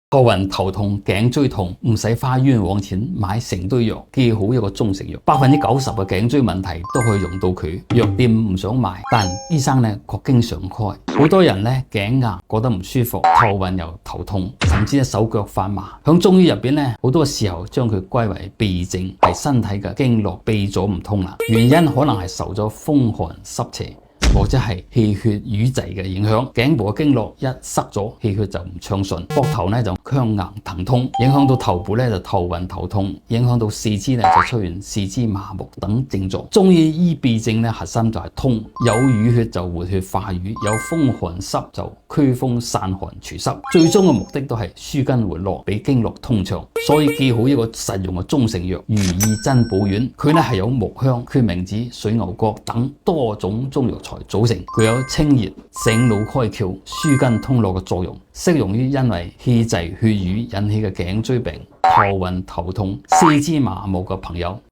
頭暈頭痛、頸椎痛，唔使花冤枉錢買成堆藥，既好一個中成藥，90%嘅頸椎問題都可以用到佢。藥店唔想賣，但醫生呢卻經常開。好多人呢頸硬覺得唔舒服，頭暈又頭痛，甚至手腳發麻。響中醫入邊呢，好多時候將佢歸為痹症，係身體嘅經絡痹咗唔通啦。原因可能係受咗風寒濕邪，或者係氣血瘀滯嘅影響，頸部嘅經絡一塞咗，氣血就唔暢順，膊頭呢就僵硬疼痛，影響到頭部呢就頭暈頭痛，影響到四肢呢就出現四肢麻木等症狀。中醫醫痹症呢，核心就係通，有瘀血就活血化瘀，有風寒濕就驅風散寒除濕，最終嘅目的都係舒筋活絡，俾經絡通暢。所以記好一個實用嘅中成藥如意珍寶丸，佢呢係有木香、決明子、水牛角等多種中藥材組成，具有清熱、醒腦開竅、舒筋通絡嘅作用，適用於因為氣滯血瘀引起嘅頸椎病、頭暈頭痛、四肢麻木嘅朋友。